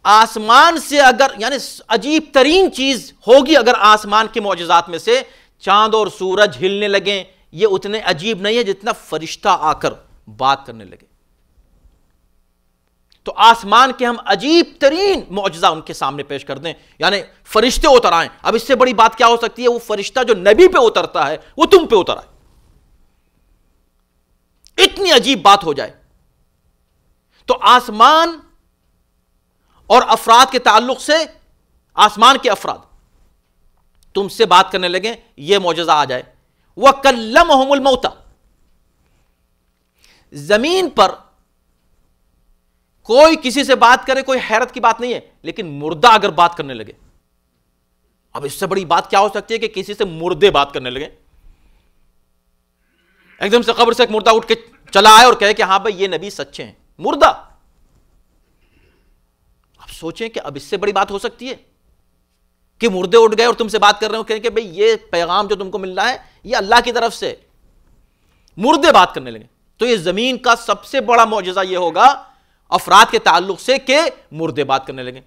آسمان سے اگر، یعنی عجیب ترین چیز ہوگی اگر آسمان کے معجزات میں سے چاند اور سورج ہلنے لگیں، یہ اتنے عجیب نہیں ہے جتنا فرشتہ آ کر بات کرنے لگے. تو آسمان کے ہم عجیب ترین معجزہ ان کے سامنے پیش کر دیں، یعنی فرشتے اتر آئیں. اب اس سے بڑی بات کیا ہو سکتی ہے؟ وہ فرشتہ جو نبی پہ اترتا ہے وہ تم پہ اتر آئے. اتنی عجیب بات ہو جائے. تو آسمان اور افراد کے تعلق سے، آسمان کے افراد تم سے بات کرنے لگیں، یہ معجزہ آ جائے. وَكَلَّمَهُمُ الْمَوْتَى، زمین پر کوئی کسی سے بات کرے کوئی حیرت کی بات نہیں ہے، لیکن مردہ اگر بات کرنے لگے، اب اس سے بڑی بات کیا ہو سکتی ہے کہ کسی سے مردے بات کرنے لگے. ایک دم سے قبر سے ایک مردہ اٹھ کے چلا آئے اور کہے کہ ہاں بھائی یہ نبی سچے ہیں، مردہ. اب سوچیں کہ اب اس سے بڑی بات ہو سکتی ہے کہ مردے اٹھ گئے اور تم سے بات کر رہے ہو، کہیں کہ بھئی یہ پیغام جو تم کو مل رہا ہے یہ اللہ کی طرف سے. مردے بات کرنے لگے. تو یہ زمین کا سب سے بڑا معجزہ یہ ہوگا افراد کے تعلق سے کہ مردے بات کرنے لگے.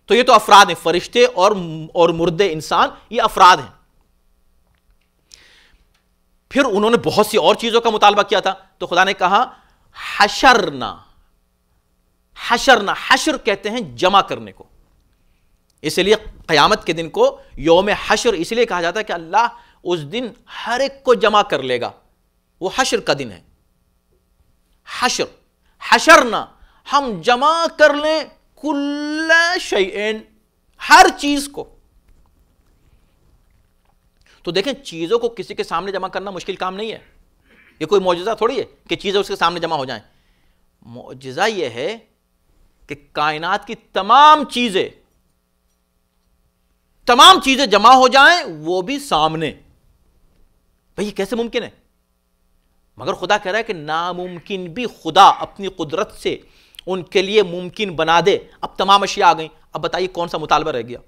تو یہ تو افراد ہیں، فرشتے اور مردے انسان، یہ افراد ہیں. پھر انہوں نے بہت سی اور چیزوں کا مطالبہ کیا تھا. تو خدا نے کہا حشرنا. حشرنا، حشر کہتے ہیں جمع کرنے کو. اس لیے قیامت کے دن کو یوم حشر اس لیے کہا جاتا ہے کہ اللہ اس دن ہر ایک کو جمع کر لے گا. وہ حشر کا دن ہے. حشر، حشرنا، ہم جمع کر لیں کل شیئن، ہر چیز کو. تو دیکھیں چیزوں کو کسی کے سامنے جمع کرنا مشکل کام نہیں ہے، یہ کوئی معجزہ تھوڑی ہے کہ چیزیں اس کے سامنے جمع ہو جائیں. معجزہ یہ ہے کہ کائنات کی تمام چیزیں جمع ہو جائیں، وہ بھی سامنے. بھئی یہ کیسے ممکن ہے؟ مگر خدا کہہ رہا ہے کہ ناممکن بھی خدا اپنی قدرت سے ان کے لیے ممکن بنا دے. اب تمام اشیاء آ گئیں، اب بتائیے کون سا مطالبہ رہ گیا؟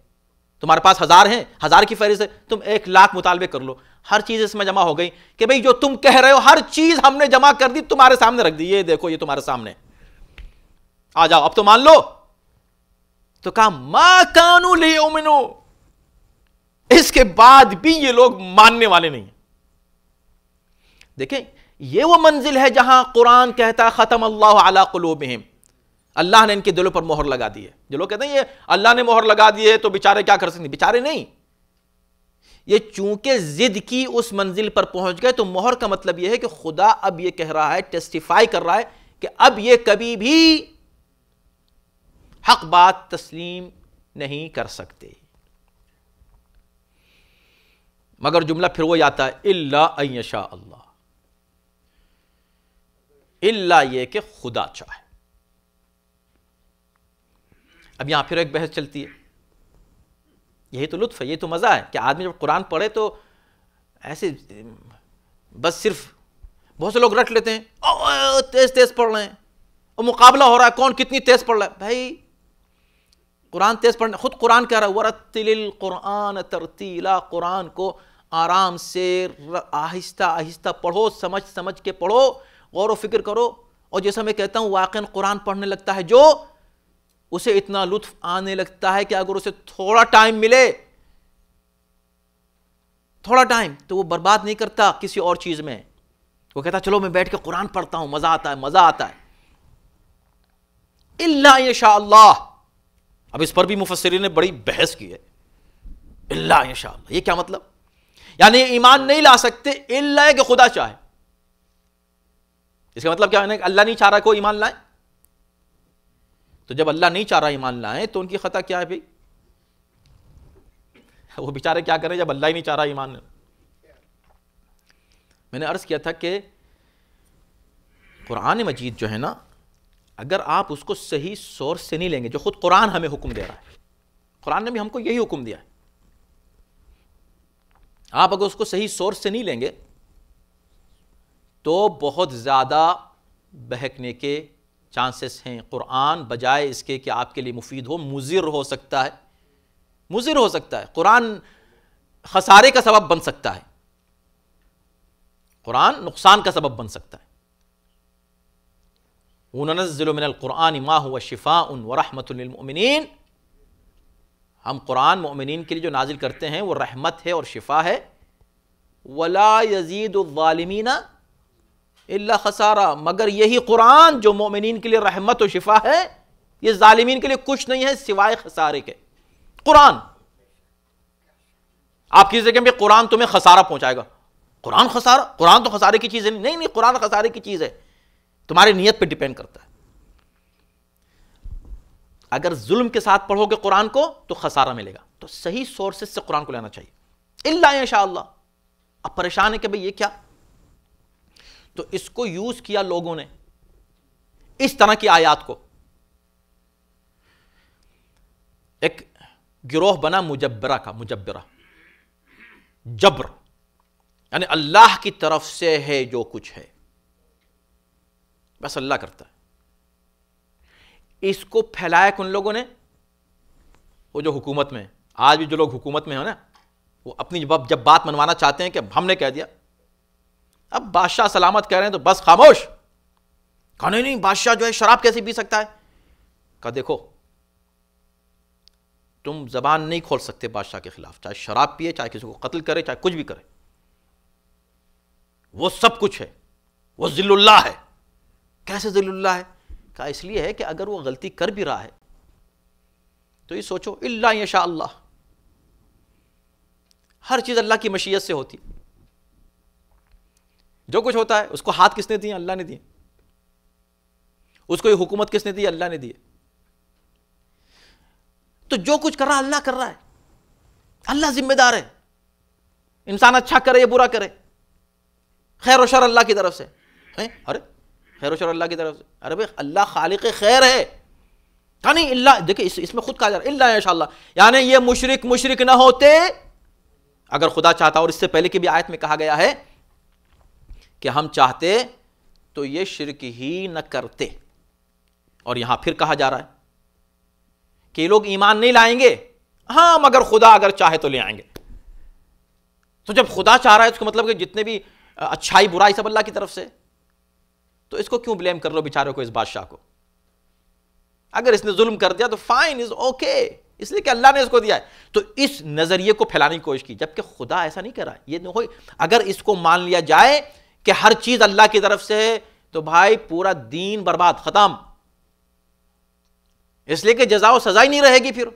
تمہارے پاس 1000 ہیں، 1000 کی فہرست ہے، تم 1,00,000 مطالبے کر لو، ہر چیز اس میں جمع ہو گئی کہ بھئی جو تم کہہ رہے ہو ہر چیز ہم نے جمع کر دی، تمہارے سامنے رکھ دی، یہ دیکھو یہ تمہارے سامنے، آ جاؤ اب تو مان لو. تو کہا ما کانوا لیؤمنوا، اس کے بعد بھی یہ لوگ ماننے والے نہیں ہیں. دیکھیں یہ وہ منزل ہے جہاں قرآن کہتا ہے ختم اللہ علی قلوبہم، اللہ نے ان کے دلوں پر مہر لگا دی ہے. جو لوگ کہتے ہیں یہ اللہ نے مہر لگا دی ہے تو بیچارے کیا کر سکتے ہیں، بیچارے نہیں، یہ چونکہ ضد کی اس منزل پر پہنچ گئے تو مہر کا مطلب یہ ہے کہ خدا اب یہ کہہ رہا ہے، ٹیسٹیفائی کر رہا ہے کہ اب یہ کبھی بھی حق بات تسلیم نہیں کر سکتے. مگر جملہ پھر وہی آتا ہے الا ان یشاء اللہ، الا یہ کہ خدا چاہے. اب یہاں پھر ایک بحث چلتی ہے، یہی تو لطف ہے، یہ تو مزہ ہے کہ آدمی جب قرآن پڑھے تو ایسے بس صرف بہت سے لوگ رٹ لیتے ہیں تیز پڑھ رہے ہیں اور مقابلہ ہو رہا ہے کون کتنی تیز پڑھ رہا ہے. بھائی قرآن تیز پڑھنا، خود قرآن کہہ رہا ہے وَرَتِّلِ الْقُرْآنَ تَرْتِيلًا، قرآن کو آرام سے آہستہ آہستہ پڑھو، سمجھ کے پڑھو، غور و فکر کرو. اور جیسا میں کہتا ہوں واقعاً قرآن پڑھنے لگتا ہے جو اسے اتنا لطف آنے لگتا ہے کہ اگر اسے تھوڑا ٹائم ملے، تھوڑا ٹائم، تو وہ برباد نہیں کرتا کسی اور چیز میں. وہ کہتا چلو میں بیٹھ کے قرآن پڑھتا ہوں، مزہ آتا ہے. الا یشاء اللہ. اب اس پر بھی مفسرین نے بڑی بحث کی ہے. الا یشاء اللہ یہ کیا مطلب؟ یعنی ایمان نہیں لا سکتے الا کہ خدا چاہے. اس کا مطلب کیا ہے؟ اللہ نہیں چاہ رہا کوئی ایمان لائے. تو جب اللہ نہیں چاہ رہا ایمان لائیں تو ان کی خطا کیا ہے بھائی؟ وہ بیچارے کیا کریں جب اللہ ہی نہیں چاہ رہا ایمان لائیں. میں نے عرض کیا تھا کہ قرآن مجید جو ہے نا، اگر آپ اس کو صحیح سورس سے نہیں لیں گے، جو خود قرآن ہمیں حکم دے رہا ہے، قرآن نے بھی ہم کو یہی حکم دیا ہے، آپ اگر اس کو صحیح سورس سے نہیں لیں گے تو بہت زیادہ بہکنے کے چانسز ہیں. قرآن بجائے اس کے کہ آپ کے لیے مفید ہو، مضر ہو سکتا ہے. قرآن خسارے کا سبب بن سکتا ہے، قرآن نقصان کا سبب بن سکتا ہے. وَنَنَزِّلُ مِنَ الْقُرْآنِ مَا هُوَ شِفَاءٌ وَرَحْمَةٌ لِّلْمُؤْمِنِينَ، ہم قرآن مومنین کے لیے جو نازل کرتے ہیں وہ رحمت ہے اور شفا ہے. وَلَا يَزِيدُ الظَّالِمِينَ إِلَّا خَسَارًا، مگر یہی قرآن جو مومنین کے لیے رحمت و شفا ہے، یہ ظالمین کے لیے کچھ نہیں ہے سوائے خسارے کے. قرآن آپ کسی سے کہیں کہ قرآن تمہیں خسارہ پہنچائے گا، قرآن خسارہ؟ قرآن تو خسارے کی چیز ہے. نہیں، قرآن خسارے کی چیز ہے، تمہاری نیت پہ ڈیپینڈ کرتا ہے. اگر ظلم کے ساتھ پڑھو گے قرآن کو تو خسارہ ملے گا. تو صحیح سورسز سے قرآن کو لینا چاہیے. الا ان شاء اللہ. اب پریشان ہے کہ بھئی یہ کیا؟ تو اس کو یوز کیا لوگوں نے اس طرح کی آیات کو. ایک گروہ بنا مجبرہ کا، مجبرہ، جبر، یعنی اللہ کی طرف سے ہے جو کچھ ہے، بس اللہ کرتا ہے. اس کو پھیلایا کن لوگوں نے؟ وہ جو حکومت میں، آج بھی جو لوگ حکومت میں ہیں نا، وہ اپنی جب بات منوانا چاہتے ہیں کہ ہم نے کہہ دیا، اب بادشاہ سلامت کہہ رہے ہیں تو بس خاموش. کہا نہیں بادشاہ جو ہے شراب کیسے پی سکتا ہے؟ کہا دیکھو تم زبان نہیں کھول سکتے بادشاہ کے خلاف، چاہے شراب پیے، چاہے کسی کو قتل کرے، چاہے کچھ بھی کرے، وہ سب کچھ ہے، وہ ذل اللہ ہے. کیسے ذل اللہ ہے؟ کہا اس لیے ہے کہ اگر وہ غلطی کر بھی رہا ہے تو یہ سوچو الا ان شاء اللہ، ہر چیز اللہ کی مشیت سے ہوتی. جو کچھ ہوتا ہے اس کو ہاتھ کس نے دیے؟ اللہ نے دیے. اس کو یہ حکومت کس نے دی؟ اللہ نے دی. تو جو کچھ کر رہا اللہ کر رہا ہے، اللہ ذمہ دار ہے. انسان اچھا کرے یا برا کرے، خیر و شر اللہ کی طرف سے. ارے خیر و شر اللہ کی طرف سے، ارے بھائی اللہ خالق خیر ہے. کہا نہیں اللہ، دیکھیں اس میں خود کہا جا رہا ہے اللہ انشاءاللہ، یعنی یہ مشرک نہ ہوتے اگر خدا چاہتا. اور اس سے پہلے کی بھی آیت میں کہا گیا ہے کہ ہم چاہتے تو یہ شرک ہی نہ کرتے. اور یہاں پھر کہا جا رہا ہے کہ یہ لوگ ایمان نہیں لائیں گے، ہاں مگر خدا اگر چاہے تو لے آئیں گے. تو جب خدا چاہ رہا ہے اس کا مطلب کہ جتنے بھی اچھائی برائی سب اللہ کی طرف سے، تو اس کو کیوں بلیم کر رہے ہو بیچارے کو، اس بادشاہ کو؟ اگر اس نے ظلم کر دیا تو فائن، از اوکے، اس لیے کہ اللہ نے اس کو دیا ہے. تو اس نظریے کو پھیلانے کی کوشش کی، جبکہ خدا ایسا نہیں کر رہا ہے. یہ نہیں، اگر اس کو مان لیا جائے کہ ہر چیز اللہ کی طرف سے ہے تو بھائی پورا دین برباد، ختم. اس لیے کہ جزا و سزا ہی نہیں رہے گی. پھر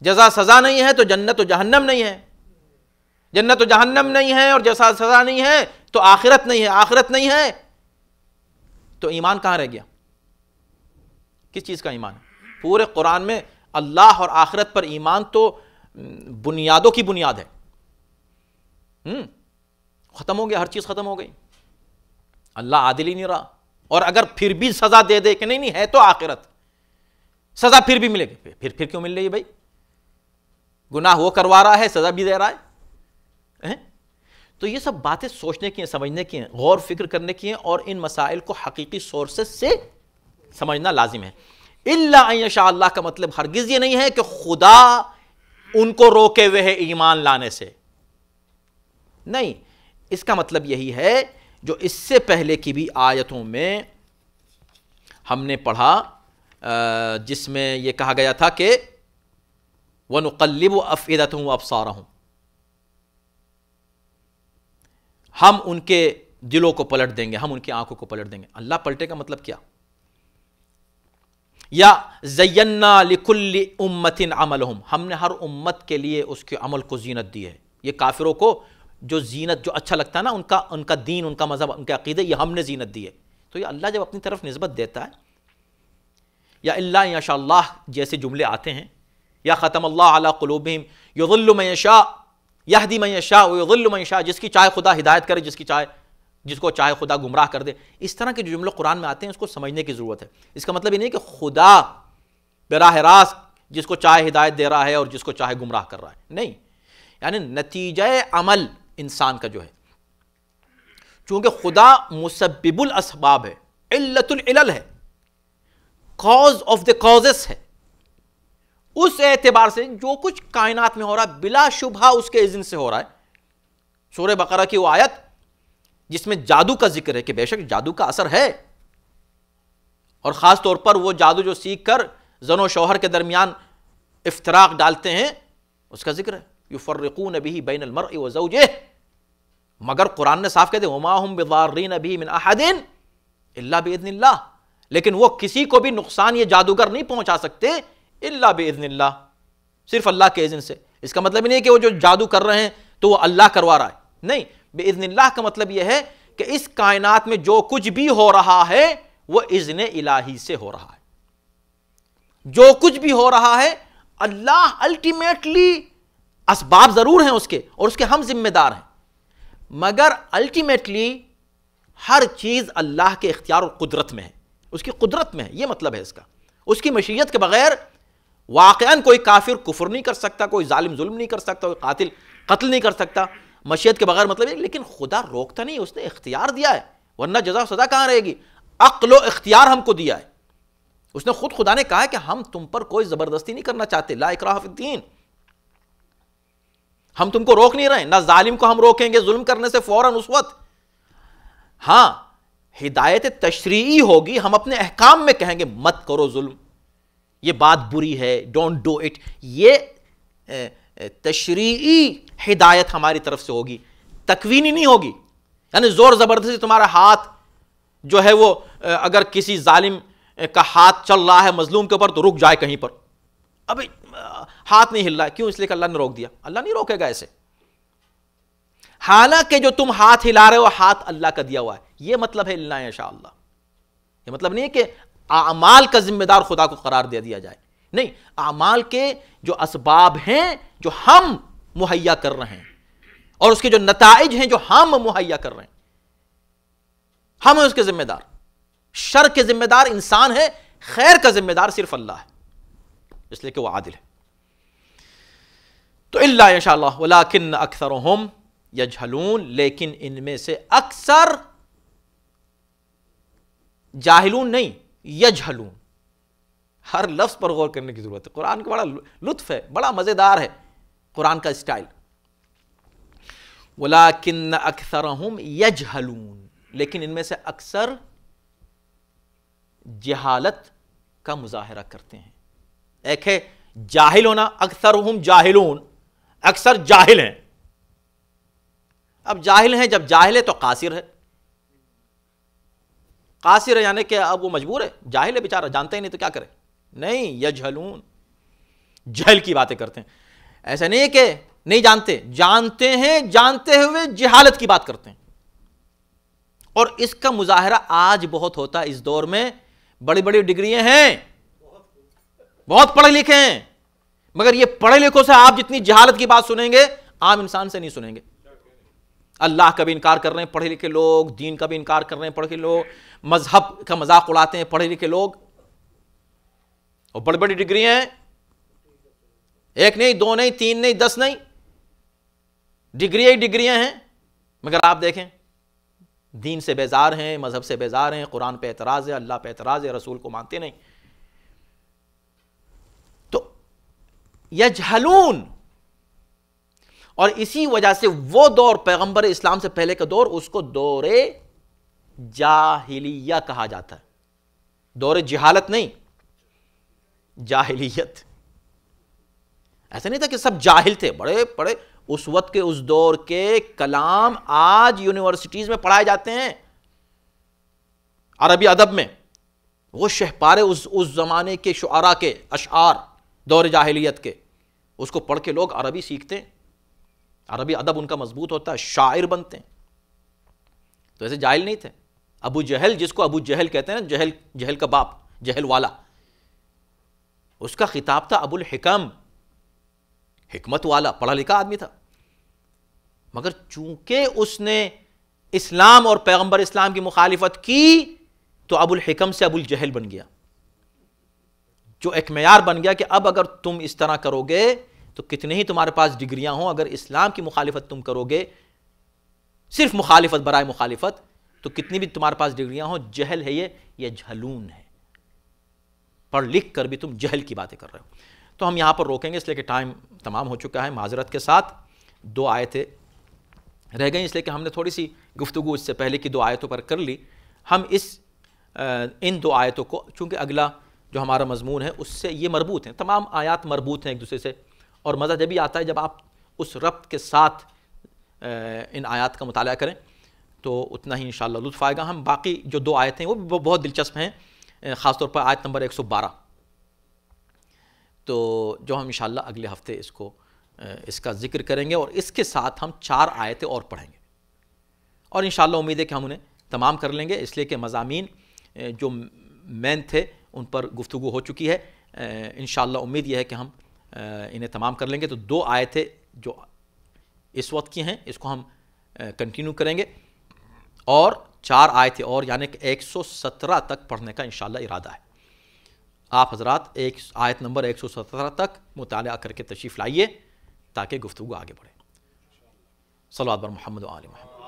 جزا سزا نہیں ہے تو جنت و جہنم نہیں ہے، جنت و جہنم نہیں ہے اور جزا سزا نہیں ہے تو آخرت نہیں ہے، آخرت نہیں ہے تو ایمان کہاں رہ گیا؟ کس چیز کا ایمان ہے؟ پورے قرآن میں اللہ اور آخرت پر ایمان تو بنیادوں کی بنیاد ہے. ختم ہو گیا، ہر چیز ختم ہو گئی. اللہ عادل ہی نہیں رہا. اور اگر پھر بھی سزا دے دے کہ نہیں ہے تو آخرت، سزا پھر بھی ملے گی، پھر کیوں مل رہی ہے بھائی؟ گناہ وہ کروا رہا ہے، سزا بھی دے رہا ہے. تو یہ سب باتیں سوچنے کی ہیں، سمجھنے کی ہیں، غور فکر کرنے کی ہیں، اور ان مسائل کو حقیقی سورسز سے سمجھنا لازم ہے. الا ان یشاء اللہ کا مطلب ہرگز یہ نہیں ہے کہ خدا ان کو روکے ہوئے ہے ایمان لانے سے، نہیں. اس کا مطلب یہی ہے جو اس سے پہلے کی بھی آیتوں میں ہم نے پڑھا، جس میں یہ کہا گیا تھا کہ وَنُقَلِّبُ أَفْئِدَتَهُمْ وَأَبْصَارَهُمْ، ہم ان کے دلوں کو پلٹ دیں گے، ہم ان کی آنکھوں کو پلٹ دیں گے. اللہ پلٹے کا مطلب کیا؟ یا زینا لکل امت عملہم، ہم نے ہر امت کے لیے اس کے عمل کو زینت دی ہے. یہ کافروں کو جو زینت، جو اچھا لگتا ہے نا، ان کا دین، ان کا مذہب، ان کے عقیدے، یہ ہم نے زینت دی ہے. تو یہ اللہ جب اپنی طرف نسبت دیتا ہے، یا اللہ یشاء اللہ جیسے جملے آتے ہیں، یا ختم اللہ علی قلوبہم یضل من یشاء یہدی من یشاء ویضل من یشاء، جس کی چاہے خدا ہدایت کرے، جس کو چاہے خدا گمراہ کر دے. اس طرح کے جو جملے قرآن میں آتے ہیں اس کو سمجھنے کی ضرورت ہے. اس کا مطلب یہ نہیں کہ خدا براہ راست جس کو چاہے ہدایت دے رہا ہے اور جس کو چاہے گمراہ کر رہا ہے، نہیں. یعنی نتیجہ عمل انسان کا جو ہے، چونکہ خدا مسبب الاسباب ہے، علت العلل ہے، کاز آف دی کازز ہے، اس اعتبار سے جو کچھ کائنات میں ہو رہا ہے بلا شبہ اس کے اذن سے ہو رہا ہے. سورہ بقرہ کی وہ آیت جس میں جادو کا ذکر ہے کہ بے شک جادو کا اثر ہے، اور خاص طور پر وہ جادو جو سیکھ کر زن و شوہر کے درمیان افتراق ڈالتے ہیں، اس کا ذکر ہے. یفرقون به بین المرء وزوجہ، مگر قرآن نے صاف کہہ دیا وما هم بضارین به من احد الا باذن اللہ، لیکن وہ کسی کو بھی نقصان یہ جادوگر نہیں پہنچا سکتے الا باذن اللہ، صرف اللہ کے اذن سے. اس کا مطلب نہیں ہے کہ وہ جو جادو کر رہے ہیں تو وہ اللہ کروا رہا ہے، نہیں. باذن اللہ کا مطلب یہ ہے کہ اس کائنات میں جو کچھ بھی ہو رہا ہے وہ اذن الہی سے ہو رہا ہے. جو کچھ بھی ہو رہا ہے اللہ الٹیمیٹلی، اسباب ضرور ہیں اس کے اور اس کے ہم ذمہ دار ہیں، مگر الٹیمیٹلی ہر چیز اللہ کے اختیار اور قدرت میں ہے، اس کی قدرت میں ہے. یہ مطلب ہے اس کا. اس کی مشیت کے بغیر واقعاً کوئی کافر کفر نہیں کر سکتا، کوئی ظالم ظلم نہیں کر سکتا، کوئی قاتل قتل نہیں کر سکتا. مشیت کے بغیر مطلب ہے، لیکن خدا روکتا نہیں، اس نے اختیار دیا ہے، ورنہ جزا و سزا کہاں رہے گی؟ عقل و اختیار ہم کو دیا ہے. اس نے خدا نے کہا ہے کہ ہم تم پر کوئی زبردستی نہیں کرنا چاہتے، لا اکراہ فی الدین، ہم تم کو روک نہیں رہے. نہ ظالم کو ہم روکیں گے ظلم کرنے سے فوراً اس وقت. ہاں ہدایت تشریعی ہوگی، ہم اپنے احکام میں کہیں گے مت کرو ظلم، یہ بات بری ہے، ڈونٹ ڈو اٹ. یہ تشریعی ہدایت ہماری طرف سے ہوگی، تکوینی نہیں ہوگی. یعنی زور زبردستی تمہارا ہاتھ جو ہے وہ اگر کسی ظالم کا ہاتھ چل رہا ہے مظلوم کے اوپر تو رک جائے کہیں پر، ابھی ہاتھ نہیں ہل رہا ہے، کیوں؟ اس لیے کہ اللہ نے روک دیا. اللہ نہیں روکے گا ایسے، حالانکہ جو تم ہاتھ ہلا رہے ہو ہاتھ اللہ کا دیا ہوا ہے. یہ مطلب ہے اللہ انشاءاللہ. یہ مطلب نہیں ہے کہ اعمال کا ذمہ دار خدا کو قرار دے دیا جائے، نہیں. اعمال کے جو اسباب ہیں جو ہم مہیا کر رہے ہیں، اور اس کے جو نتائج ہیں جو ہم مہیا کر رہے ہیں، ہم ہیں اس کے ذمہ دار. شر کے ذمہ دار انسان ہے، خیر کا ذمہ دار صرف اللہ ہے، اس لیے کہ وہ عادل ہے. تو الا ان شاء اللہ ولکن اکثرهم یجہلون، لیکن ان میں سے اکثر جاہلون نہیں، یجہلون. ہر لفظ پر غور کرنے کی ضرورت ہے. قرآن کا بڑا لطف ہے، بڑا مزیدار ہے قرآن کا اسٹائل. وَلَكِنَّ أَكْثَرَهُمْ يَجْهَلُونَ، لیکن ان میں سے اکثر جہالت کا مظاہرہ کرتے ہیں. ایک ہے جاہل ہونا، اکثرهم جاہلون، اکثر جاہل ہیں. اب جاہل ہیں، جب جاہل ہے تو قاصر ہے. قاصر ہے یعنی کہ اب وہ مجبور ہے، جاہل ہے بیچارہ، جانتا ہی نہیں تو کیا کرے. نہیں، یجہلون، جہل کی باتیں کرتے ہیں. ایسا نہیں ہے کہ نہیں جانتے، جانتے ہیں، جانتے ہوئے جہالت کی بات کرتے ہیں. اور اس کا مظاہرہ آج بہت ہوتا ہے اس دور میں. بڑی بڑی ڈگریاں ہیں، بہت پڑھے لکھے ہیں، مگر یہ پڑھے لکھوں سے آپ جتنی جہالت کی بات سنیں گے عام انسان سے نہیں سنیں گے. اللہ کا بھی انکار کر رہے ہیں پڑھے لکھے لوگ، دین کا بھی انکار کر رہے ہیں پڑھے لکھے لوگ، مذہب کا مذاق اڑاتے ہیں پڑھے لکھے لوگ. اور بڑی بڑی ڈگریاں ہیں، ایک نہیں، دو نہیں، تین نہیں، 10 نہیں، ڈگریاں ہی ڈگریاں ہیں. مگر آپ دیکھیں دین سے بیزار ہیں، مذہب سے بیزار ہیں، قرآن پہ اعتراض ہے، اللہ پہ اعتراض ہے، رسول کو مانتے نہیں. تو یجہلون، اور اسی وجہ سے وہ دور پیغمبر اسلام سے پہلے کا دور، اس کو دور جاہلیہ کہا جاتا ہے. دور جہالت نہیں، جاہلیت. ایسا نہیں تھا کہ سب جاہل تھے، بڑے بڑے اس وقت کے، اس دور کے کلام آج یونیورسٹیز میں پڑھائے جاتے ہیں عربی ادب میں. وہ شہپارے اس زمانے کے شعراء کے اشعار دور جاہلیت کے، اس کو پڑھ کے لوگ عربی سیکھتے ہیں، عربی ادب ان کا مضبوط ہوتا ہے، شاعر بنتے ہیں. تو ایسے جاہل نہیں تھے. ابو جہل، جس کو ابو جہل کہتے ہیں، جہل کا باپ، جہل والا، اس کا خطاب تھا ابو الحکم، حکمت والا، پڑھا لکھا آدمی تھا. مگر چونکہ اس نے اسلام اور پیغمبر اسلام کی مخالفت کی تو ابو الحکم سے ابو الجہل بن گیا، جو ایک معیار بن گیا کہ اب اگر تم اس طرح کرو گے تو کتنے ہی تمہارے پاس ڈگریاں ہوں، اگر اسلام کی مخالفت تم کرو گے، صرف مخالفت برائے مخالفت، تو کتنی بھی تمہارے پاس ڈگریاں ہوں، جہل ہے یہ جھلون ہے. پڑھ لکھ کر بھی تم جہل کی باتیں کر رہے ہو. تو ہم یہاں پر روکیں گے اس لیے کہ ٹائم تمام ہو چکا ہے. معذرت کے ساتھ 2 آیتیں رہ گئیں، اس لیے کہ ہم نے تھوڑی سی گفتگو اس سے پہلے کی 2 آیتوں پر کر لی. ہم ان 2 آیتوں کو، چونکہ اگلا جو ہمارا مضمون ہے اس سے یہ مربوط ہیں، تمام آیات مربوط ہیں ایک دوسرے سے، اور مزہ جبھی آتا ہے جب آپ اس ربط کے ساتھ ان آیات کا مطالعہ کریں تو اتنا ہی انشاءاللہ لطف آئے گا. ہم باقی جو 2 آیتیں ہیں وہ بہت دلچسپ ہیں، خاص طور پر آیت نمبر 112، تو جو ہم انشاءاللہ اگلے ہفتے اس کا ذکر کریں گے، اور اس کے ساتھ ہم 4 آیتیں اور پڑھیں گے، اور انشاءاللہ امید ہے کہ ہم انہیں تمام کر لیں گے، اس لیے کہ مضامین جو مین تھے ان پر گفتگو ہو چکی ہے. انشاءاللہ امید یہ ہے کہ ہم انہیں تمام کر لیں گے. تو 2 آیتیں جو اس وقت کی ہیں اس کو ہم کنٹینیو کریں گے، اور 4 آیتیں اور، یعنی کہ 117 تک پڑھنے کا انشاءاللہ ارادہ ہے. آپ حضرات آیت نمبر 117 تک مطالعہ کر کے تشریف لائیے تاکہ گفتگو آگے بڑھے. صلوات بر محمد و آل محمد.